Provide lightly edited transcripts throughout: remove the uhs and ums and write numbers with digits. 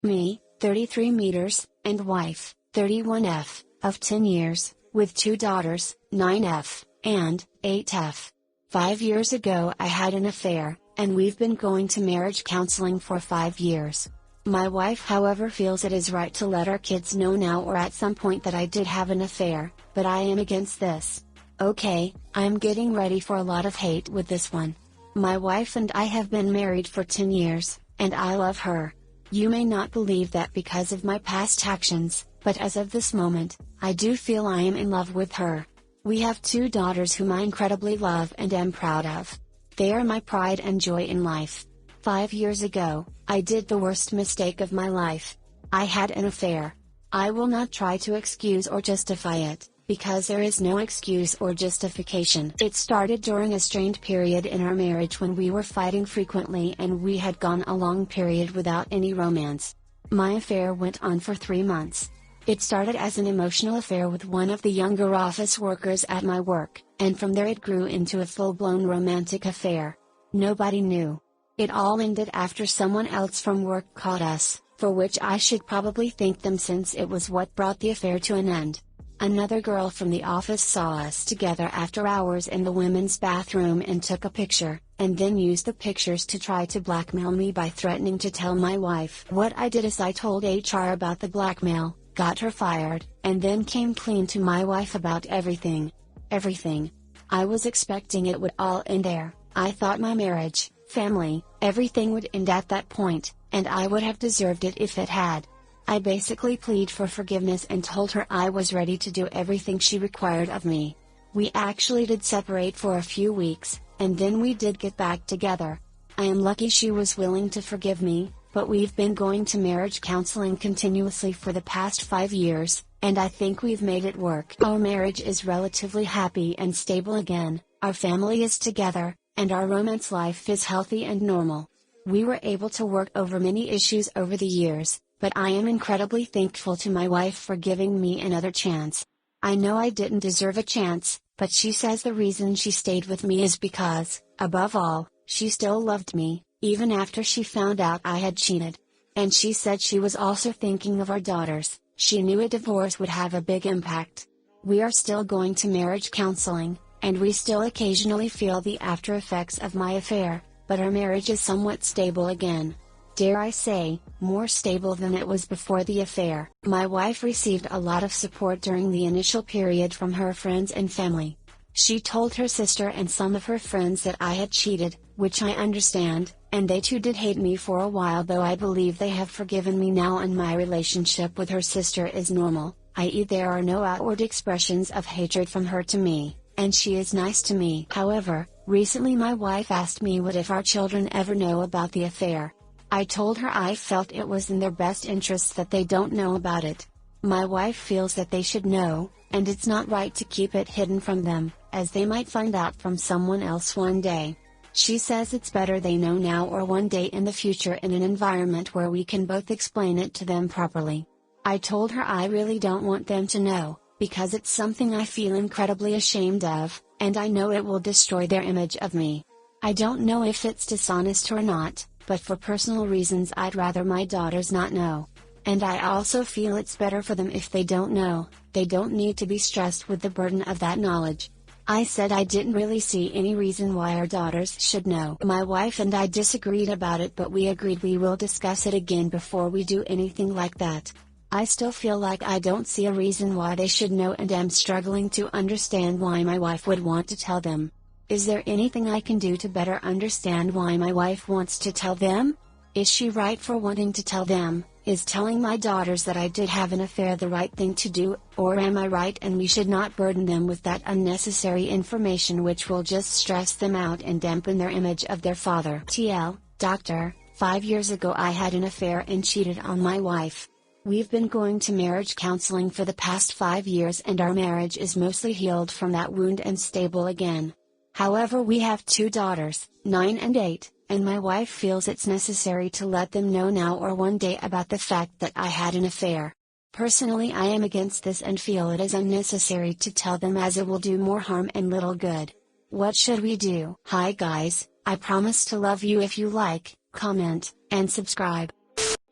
Me, 33 meters, and wife, 31F, of 10 years, with 2 daughters, 9F, and 8F. 5 years ago I had an affair, and we've been going to marriage counseling for 5 years. My wife however feels it is right to let our kids know now or at some point that I did have an affair, but I am against this. Okay, I'm getting ready for a lot of hate with this one. My wife and I have been married for 10 years, and I love her. You may not believe that because of my past actions, but as of this moment, I do feel I am in love with her. We have 2 daughters whom I incredibly love and am proud of. They are my pride and joy in life. 5 years ago, I did the worst mistake of my life. I had an affair. I will not try to excuse or justify it, because there is no excuse or justification. It started during a strained period in our marriage when we were fighting frequently and we had gone a long period without any romance. My affair went on for 3 months. It started as an emotional affair with one of the younger office workers at my work, and from there it grew into a full-blown romantic affair. Nobody knew. It all ended after someone else from work caught us, for which I should probably thank them since it was what brought the affair to an end. Another girl from the office saw us together after hours in the women's bathroom and took a picture, and then used the pictures to try to blackmail me by threatening to tell my wife. What I did is I told HR about the blackmail, got her fired, and then came clean to my wife about everything. Everything. I was expecting it would all end there. I thought my marriage, family, everything would end at that point, and I would have deserved it if it had. I basically pleaded for forgiveness and told her I was ready to do everything she required of me. We actually did separate for a few weeks, and then we did get back together. I am lucky she was willing to forgive me, but we've been going to marriage counseling continuously for the past 5 years, and I think we've made it work. Our marriage is relatively happy and stable again, our family is together, and our romance life is healthy and normal. We were able to work over many issues over the years, but I am incredibly thankful to my wife for giving me another chance. I know I didn't deserve a chance, but she says the reason she stayed with me is because, above all, she still loved me, even after she found out I had cheated. And she said she was also thinking of our daughters. She knew a divorce would have a big impact. We are still going to marriage counseling, and we still occasionally feel the after effects of my affair, but our marriage is somewhat stable again. Dare I say, more stable than it was before the affair. My wife received a lot of support during the initial period from her friends and family. She told her sister and some of her friends that I had cheated, which I understand, and they too did hate me for a while, though I believe they have forgiven me now and my relationship with her sister is normal, i.e. there are no outward expressions of hatred from her to me, and she is nice to me. However, recently my wife asked me what if our children ever know about the affair. I told her I felt it was in their best interest that they don't know about it. My wife feels that they should know, and it's not right to keep it hidden from them, as they might find out from someone else one day. She says it's better they know now or one day in the future in an environment where we can both explain it to them properly. I told her I really don't want them to know, because it's something I feel incredibly ashamed of, and I know it will destroy their image of me. I don't know if it's dishonest or not, but for personal reasons I'd rather my daughters not know. And I also feel it's better for them if they don't know, they don't need to be stressed with the burden of that knowledge. I said I didn't really see any reason why our daughters should know. My wife and I disagreed about it, but we agreed we will discuss it again before we do anything like that. I still feel like I don't see a reason why they should know and am struggling to understand why my wife would want to tell them. Is there anything I can do to better understand why my wife wants to tell them? Is she right for wanting to tell them? Is telling my daughters that I did have an affair the right thing to do, or am I right and we should not burden them with that unnecessary information which will just stress them out and dampen their image of their father? TL, Doctor, 5 years ago I had an affair and cheated on my wife. We've been going to marriage counseling for the past 5 years and our marriage is mostly healed from that wound and stable again. However, we have 2 daughters, 9 and 8, and my wife feels it's necessary to let them know now or one day about the fact that I had an affair. Personally, I am against this and feel it is unnecessary to tell them, as it will do more harm and little good. What should we do? Hi guys, I promise to love you if you like, comment, and subscribe.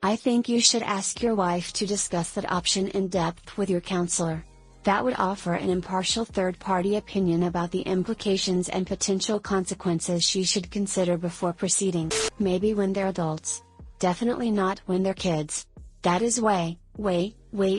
I think you should ask your wife to discuss that option in depth with your counselor. That would offer an impartial third-party opinion about the implications and potential consequences she should consider before proceeding. Maybe when they're adults. Definitely not when they're kids. That is way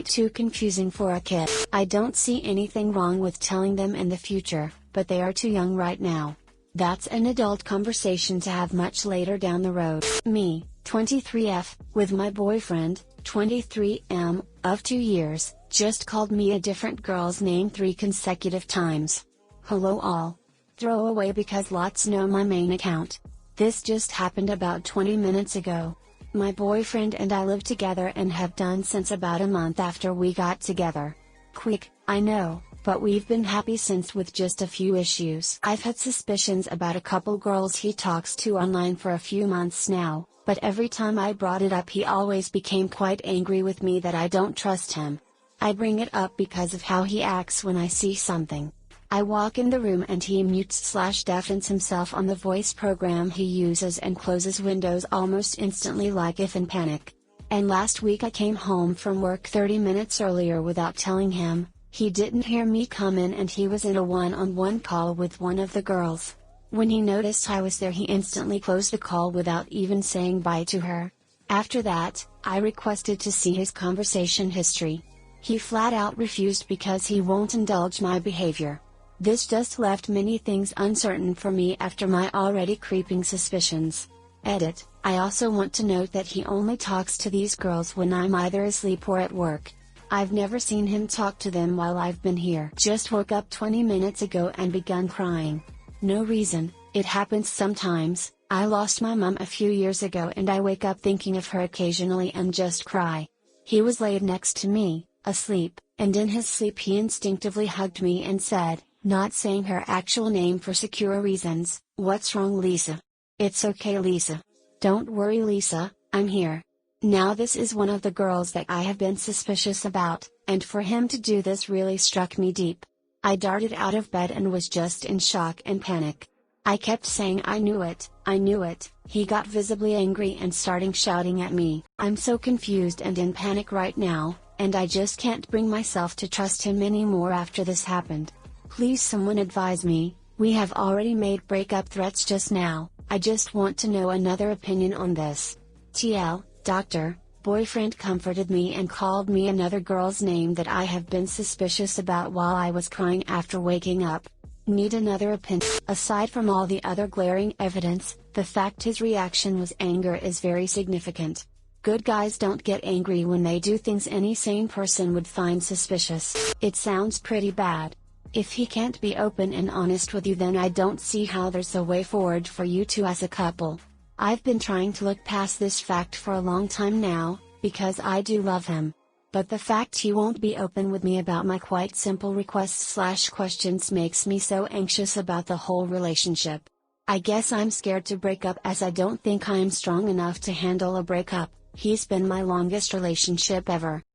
too confusing for a kid. I don't see anything wrong with telling them in the future, but they are too young right now. That's an adult conversation to have much later down the road. Me, 23F, with my boyfriend, 23M, of 2 years, just called me a different girl's name 3 consecutive times. Hello all. Throw away because lots know my main account. This just happened about 20 minutes ago. My boyfriend and I live together and have done since about a month after we got together. Quick, I know, but we've been happy since with just a few issues. I've had suspicions about a couple girls he talks to online for a few months now, but every time I brought it up he always became quite angry with me that I don't trust him. I bring it up because of how he acts when I see something. I walk in the room and he mutes/deafens himself on the voice program he uses and closes windows almost instantly like if in panic. And last week I came home from work 30 minutes earlier without telling him. He didn't hear me come in and he was in a one-on-one call with one of the girls. When he noticed I was there he instantly closed the call without even saying bye to her. After that, I requested to see his conversation history. He flat out refused because he won't indulge my behavior. This just left many things uncertain for me after my already creeping suspicions. Edit, I also want to note that he only talks to these girls when I'm either asleep or at work. I've never seen him talk to them while I've been here. Just woke up 20 minutes ago and begun crying. No reason, it happens sometimes. I lost my mom a few years ago and I wake up thinking of her occasionally and just cry. He was laid next to me, asleep, and in his sleep he instinctively hugged me and said, not saying her actual name for secure reasons, "What's wrong, Lisa?" "It's okay, Lisa. Don't worry, Lisa, I'm here." Now this is one of the girls that I have been suspicious about, and for him to do this really struck me deep. I darted out of bed and was just in shock and panic. I kept saying I knew it, I knew it. He got visibly angry and starting shouting at me. I'm so confused and in panic right now, and I just can't bring myself to trust him anymore after this happened. Please someone advise me. We have already made breakup threats just now. I just want to know another opinion on this. TL, doctor, boyfriend comforted me and called me another girl's name that I have been suspicious about while I was crying after waking up. Need another opinion. Aside from all the other glaring evidence, the fact his reaction was anger is very significant. Good guys don't get angry when they do things any sane person would find suspicious. It sounds pretty bad. If he can't be open and honest with you, then I don't see how there's a way forward for you two as a couple. I've been trying to look past this fact for a long time now, because I do love him. But the fact he won't be open with me about my quite simple requests/questions makes me so anxious about the whole relationship. I guess I'm scared to break up as I don't think I'm strong enough to handle a breakup. He's been my longest relationship ever.